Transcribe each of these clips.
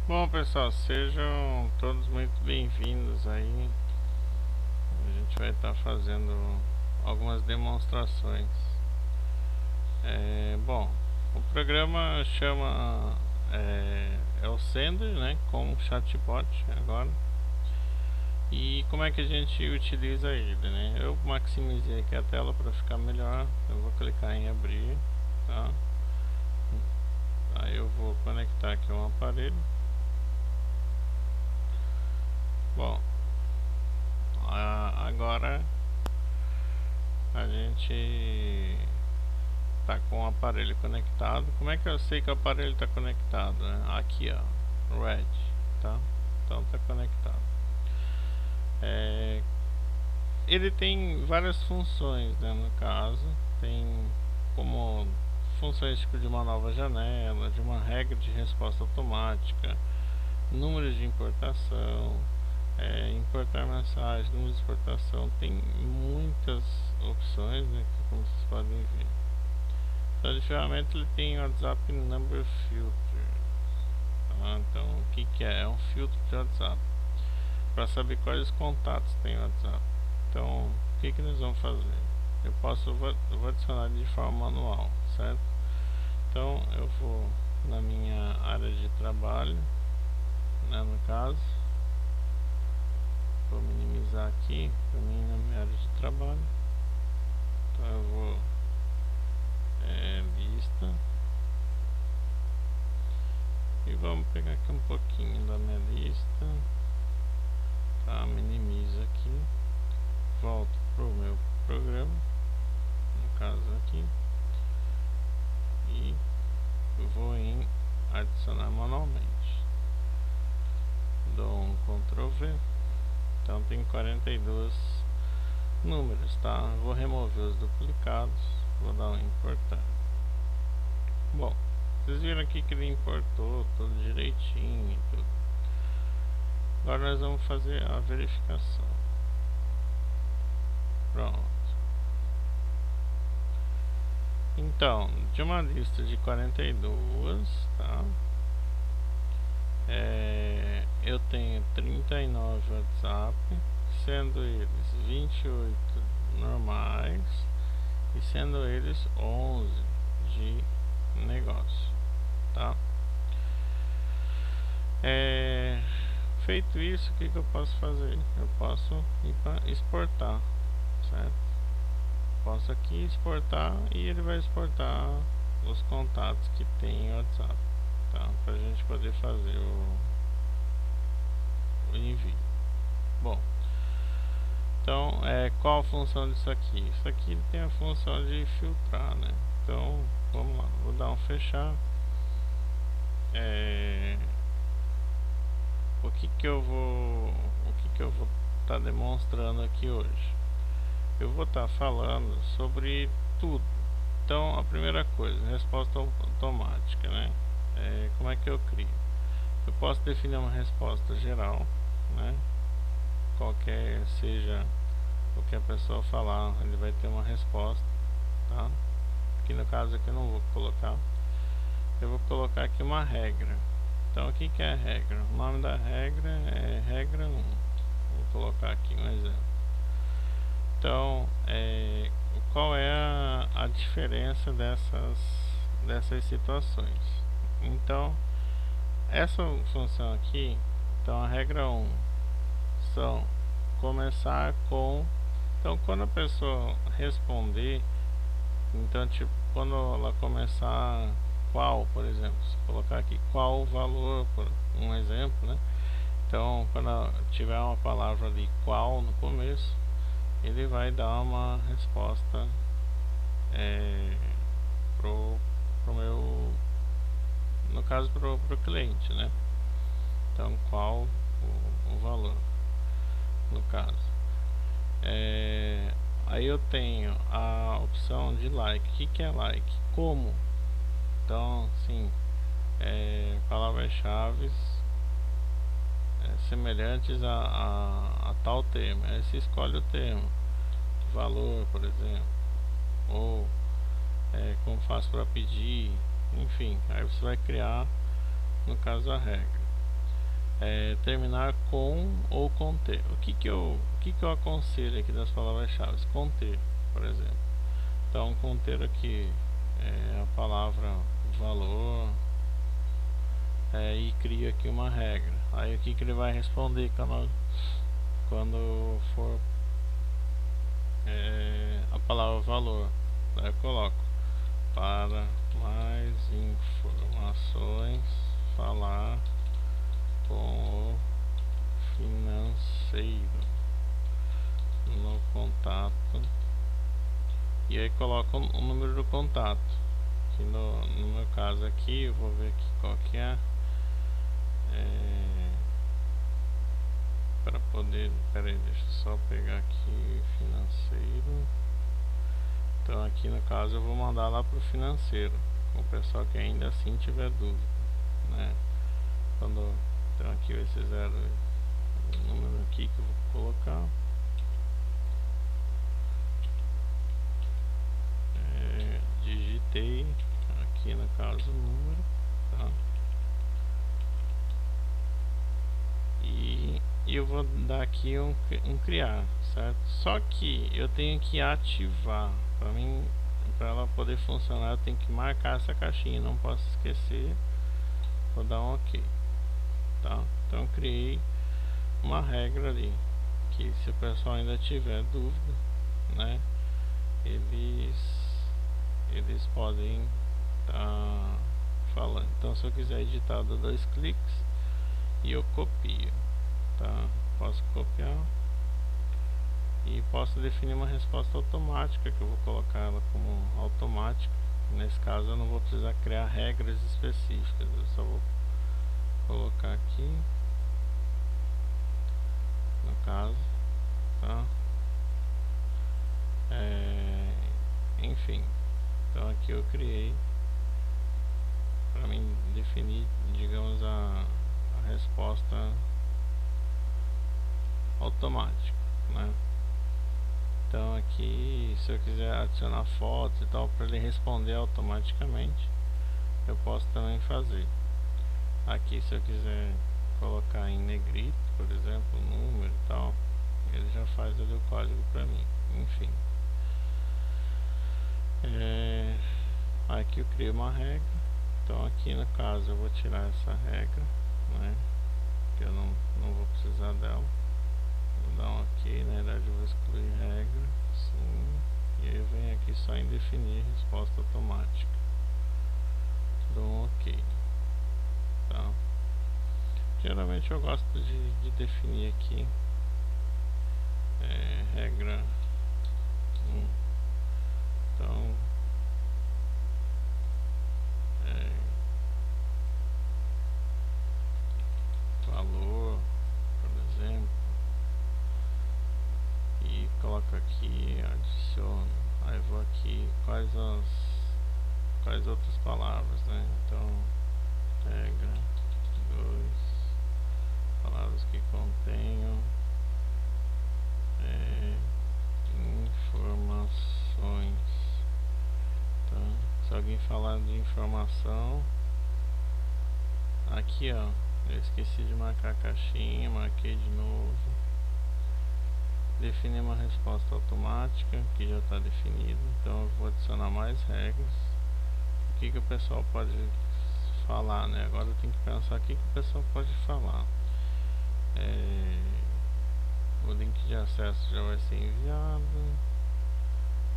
Bom, pessoal, sejam todos muito bem-vindos aí. A gente vai estar fazendo algumas demonstrações. Bom, o programa chama é o Sender, né, com chatbot agora. E como é que a gente utiliza ele, né? Eu maximizei aqui a tela para ficar melhor. Eu vou clicar em abrir, tá? Aí eu vou conectar aqui um aparelho. Bom, agora a gente tá com o aparelho conectado. Como é que eu sei que o aparelho está conectado, né? Aqui, ó, red, tá? Então tá conectado. Ele tem várias funções, né? No caso, tem como funções tipo de uma nova janela, de uma regra de resposta automática, números de importação, importar mensagem, números de exportação. Tem muitas opções, né? Como vocês podem ver. Então, de ferramenta ele tem o WhatsApp Number Filter. Então, o que é? É um filtro de WhatsApp para saber quais contatos tem o WhatsApp. Então, o que nós vamos fazer? Eu vou adicionar de forma manual, certo? Então, eu vou na minha área de trabalho, né, no caso, vou minimizar aqui para mim na minha área de trabalho. Então, eu vou lista. E vamos pegar aqui um pouquinho da minha lista, tá? Minimizo aqui, volto pro meu programa, no caso aqui, e vou em adicionar manualmente. Dou um Ctrl V. Então tem 42 números, tá? Vou remover os duplicados, vou dar um importar. Bom, vocês viram aqui que ele importou tudo direitinho e tudo. Agora nós vamos fazer a verificação. Pronto. Então, de uma lista de 42, tá? Eu tenho 39 WhatsApp, sendo eles 28 normais e sendo eles 11 de negócio, tá? Feito isso, o que eu posso fazer? Eu posso ir para exportar, certo? Posso aqui exportar e ele vai exportar os contatos que tem em WhatsApp, tá? Para a gente poder fazer o envio. Bom, então qual a função disso aqui? Isso aqui tem a função de filtrar, né? Então vamos lá, vou dar um fechar. O que eu vou estar demonstrando aqui hoje? Eu vou estar falando sobre tudo. Então, a primeira coisa, resposta automática, né? Como é que eu crio? Eu posso definir uma resposta geral, né? Qualquer seja o que a pessoa falar, ele vai ter uma resposta, tá? Aqui no caso aqui eu não vou colocar. Eu vou colocar aqui uma regra. Então, o que é a regra? O nome da regra é regra 1. Vou colocar aqui um exemplo. Então, qual é a diferença dessas situações? Então, essa função aqui, então a regra 1 são começar com. Então, quando a pessoa responder, então, tipo, quando ela começar qual, por exemplo, se colocar aqui qual o valor, por um exemplo, né? Então, quando tiver uma palavra ali qual no começo, ele vai dar uma resposta pro meu, no caso pro cliente, né? Então, qual o valor, no caso. Aí eu tenho a opção de like. O que é like? Como? Então, sim, palavras-chave semelhantes a tal termo. Aí você escolhe o termo, valor, por exemplo, ou como faço para pedir, enfim. Aí você vai criar, no caso, a regra. terminar com ou conter. O que eu aconselho aqui das palavras-chave? Conter, por exemplo. Então, conter aqui a palavra valor, e cria aqui uma regra. Aí aqui que ele vai responder quando for a palavra valor. Aí eu coloco: para mais informações, falar com o financeiro no contato, e aí coloco o número do contato, que no meu caso aqui, eu vou ver aqui qual que é, para poder, peraí, deixa eu só pegar aqui financeiro. Então aqui no caso eu vou mandar lá pro financeiro, com o pessoal que ainda assim tiver dúvida, né? Então aqui esse o número aqui que eu vou colocar, digitei aqui no caso o número, tá? E eu vou dar aqui um criar, certo? Só que eu tenho que ativar. Para ela poder funcionar, eu tenho que marcar essa caixinha, não posso esquecer. Vou dar um OK, tá? Então eu criei uma regra ali, que se o pessoal ainda tiver dúvida, né, eles podem estar falando. Então se eu quiser editar, eu dou 2 cliques e eu copio, tá? Posso copiar e posso definir uma resposta automática, que eu vou colocar ela como automática. Nesse caso eu não vou precisar criar regras específicas, eu só vou colocar aqui no caso, tá? Enfim, então aqui eu criei para mim definir, digamos, a resposta automática, né? Então aqui, se eu quiser adicionar fotos e tal, para ele responder automaticamente, eu posso também fazer. Aqui, se eu quiser colocar em negrito, por exemplo, número e tal, ele já faz ali o código para mim. Enfim, aqui eu crio uma regra. Então aqui no caso eu vou tirar essa regra, né, que eu não vou precisar dela. Vou dar um OK, na verdade eu vou excluir regra, sim, e aí eu venho aqui só em definir resposta automática, dou um OK, tá? Geralmente eu gosto de definir aqui regra 1. Então valor, por exemplo, e coloco aqui, adiciono, aí vou aqui quais outras palavras, né? Então regra 2, palavras que contenham informações. Então, se alguém falar de informação, aqui ó, eu esqueci de marcar a caixinha, marquei de novo. Definir uma resposta automática, que já está definido. Então eu vou adicionar mais regras. O que o pessoal pode falar, né? Agora eu tenho que pensar o que o pessoal pode falar. O link de acesso já vai ser enviado.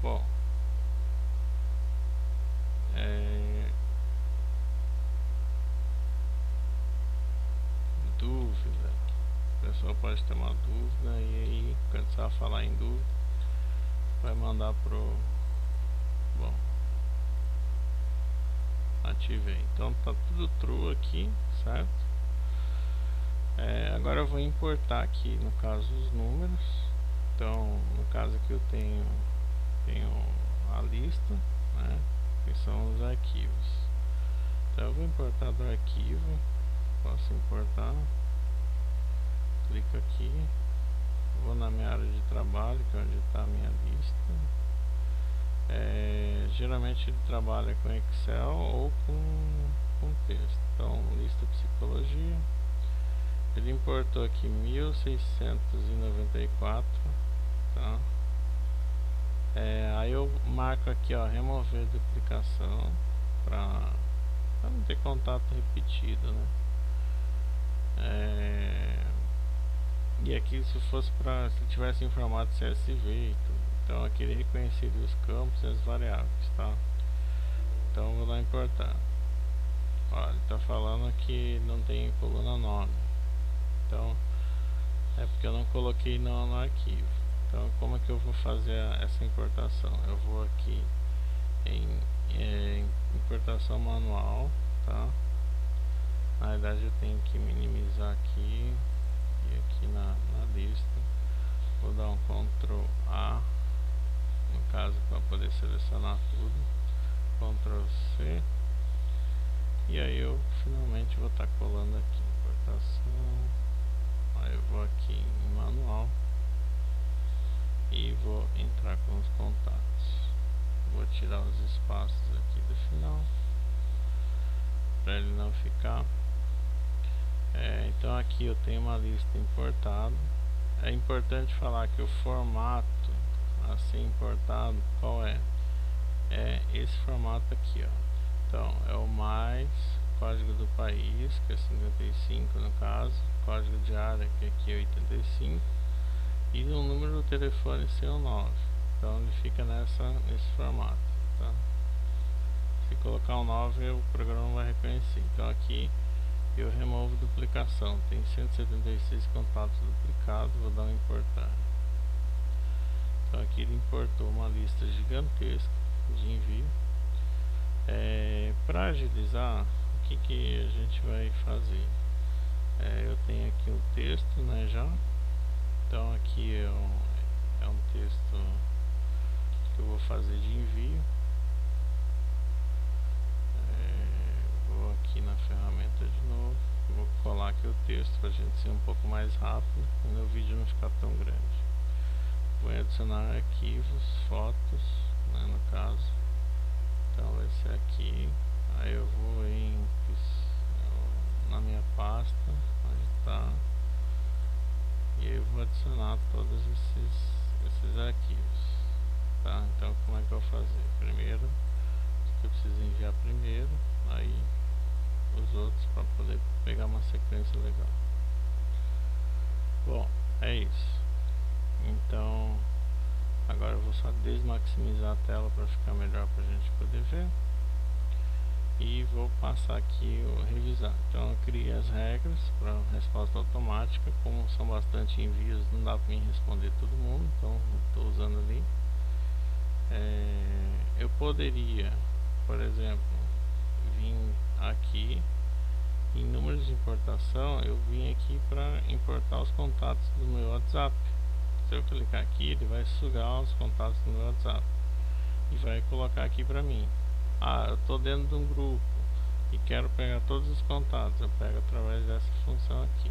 Bom, dúvida. O pessoal pode ter uma dúvida, e aí quando você vai falar em dúvida, vai mandar pro... Bom, ativei. Então tá tudo true aqui, certo? Agora eu vou importar aqui, no caso, os números. Então, no caso aqui eu tenho a lista, né, que são os arquivos. Então eu vou importar do arquivo, posso importar, clico aqui, vou na minha área de trabalho, que é onde está a minha lista. Geralmente ele trabalha com Excel ou com texto. Então, lista psicologia, importou aqui 1694, tá? Aí eu marco aqui, ó, remover duplicação para não ter contato repetido, né? E aqui se fosse para, se tivesse em formato CSV e tudo, então aqui ele reconheceria os campos e as variáveis, tá? Então eu vou dar importar. Olha, ele tá falando que não tem coluna nome, então é porque eu não coloquei no arquivo. Então como é que eu vou fazer essa importação? Eu vou aqui em importação manual, tá? Na verdade eu tenho que minimizar aqui e aqui na lista vou dar um Ctrl A, no caso, para poder selecionar tudo, Ctrl C, e aí eu finalmente vou estar colando aqui importação. Aí eu vou aqui em manual e vou entrar com os contatos. Vou tirar os espaços aqui do final para ele não ficar. Então aqui eu tenho uma lista importada. É importante falar que o formato a ser importado, qual é? É esse formato aqui, ó. Então é o mais código do país, que é 55 no caso, código de área, que aqui é 85, e o número do telefone ser o 9. Então ele fica nesse formato, tá? Se colocar um 9 o programa vai reconhecer. Então aqui eu removo duplicação, tem 176 contatos duplicados, vou dar um importar. Então aqui ele importou uma lista gigantesca de envio. Para agilizar, o que a gente vai fazer? Eu tenho aqui um texto, né, já. Então aqui é um texto que eu vou fazer de envio. Vou aqui na ferramenta de novo, vou colar aqui o texto para a gente ser um pouco mais rápido e no vídeo não ficar tão grande. Vou adicionar arquivos, fotos, né, no caso. Então vai ser aqui. Aí eu vou na minha pasta onde está, e aí eu vou adicionar todos esses arquivos, tá? Então como é que eu vou fazer? Primeiro, eu preciso enviar primeiro, aí os outros para poder pegar uma sequência legal. Bom, é isso. Então agora eu vou só desmaximizar a tela para ficar melhor para a gente poder ver, e vou passar aqui o revisar. Então eu criei as regras para resposta automática. Como são bastante envios, não dá para mim responder todo mundo, então estou usando ali. Eu poderia, por exemplo, vir aqui em números de importação, eu vim aqui para importar os contatos do meu WhatsApp. Se eu clicar aqui, ele vai sugar os contatos do meu WhatsApp e vai colocar aqui para mim. Eu estou dentro de um grupo e quero pegar todos os contatos, eu pego através dessa função aqui,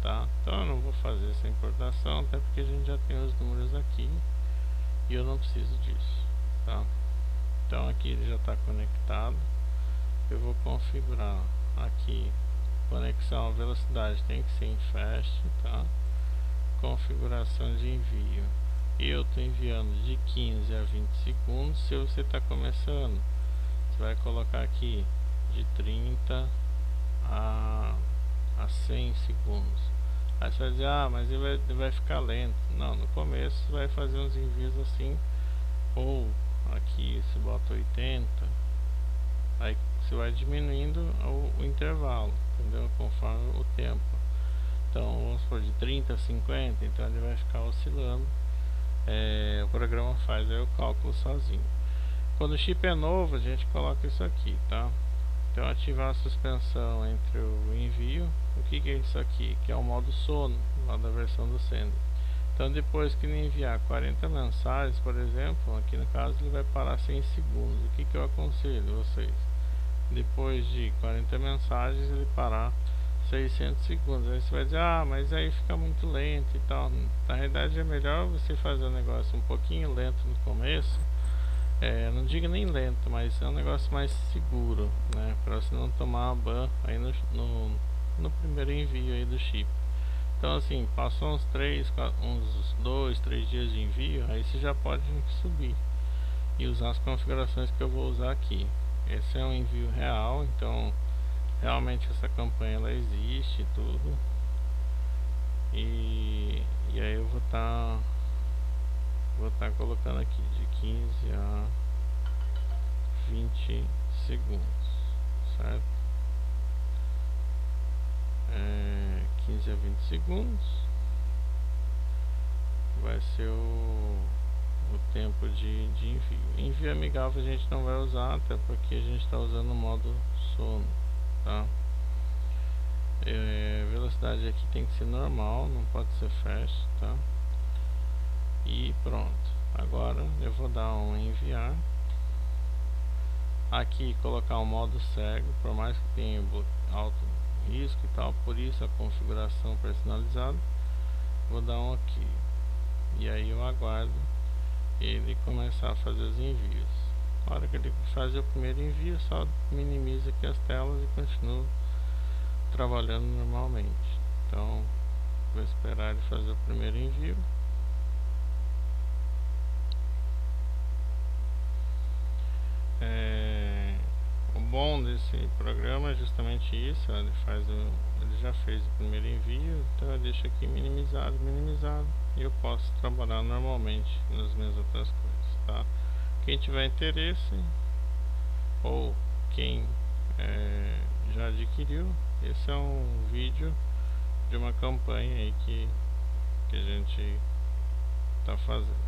tá? Então eu não vou fazer essa importação, até porque a gente já tem os números aqui e eu não preciso disso, tá? Então aqui ele já está conectado. Eu vou configurar aqui conexão, velocidade tem que ser em fast, tá? Configuração de envio, eu estou enviando de 15 a 20 segundos. Se você está começando, você vai colocar aqui de 30 a 100 segundos. Aí você vai dizer, mas ele vai ficar lento. Não, no começo você vai fazer uns envios assim, ou aqui você bota 80, aí você vai diminuindo o intervalo, entendeu? Conforme o tempo. Então vamos supor de 30 a 50, então ele vai ficar oscilando. O programa faz aí o cálculo sozinho. Quando o chip é novo, a gente coloca isso aqui, tá? Então ativar a suspensão entre o envio. O que é isso aqui? Que é o modo sono lá da versão do Sender. Então depois que ele enviar 40 mensagens, por exemplo, aqui no caso ele vai parar 100 segundos. O que eu aconselho vocês? Depois de 40 mensagens ele parar 600 segundos. Aí você vai dizer, mas aí fica muito lento e tal. Na realidade é melhor você fazer o negócio um pouquinho lento no começo. Não digo nem lento, mas é um negócio mais seguro, né? Para você não tomar ban aí no primeiro envio aí do chip. Então assim, passou uns 2, 3 dias de envio, aí você já pode subir e usar as configurações que eu vou usar aqui. Esse é um envio real, então realmente essa campanha ela existe e tudo. E aí eu vou estar colocando aqui de 15 a 20 segundos, certo? 15 a 20 segundos vai ser o tempo de envio. Envio amigável a gente não vai usar, até porque a gente está usando o modo sono, tá? Velocidade aqui tem que ser normal, não pode ser fast, tá? E pronto. Agora eu vou dar um enviar. Aqui colocar o modo cego, por mais que tenha alto risco e tal, por isso a configuração personalizada. Vou dar um aqui. E aí eu aguardo ele começar a fazer os envios. Na hora que ele fazer o primeiro envio, só minimiza aqui as telas e continua trabalhando normalmente. Então vou esperar ele fazer o primeiro envio. O bom desse programa é justamente isso, ele já fez o primeiro envio, então eu deixo aqui minimizado e eu posso trabalhar normalmente nas minhas outras coisas, tá? Quem tiver interesse ou quem já adquiriu, esse é um vídeo de uma campanha aí que a gente está fazendo.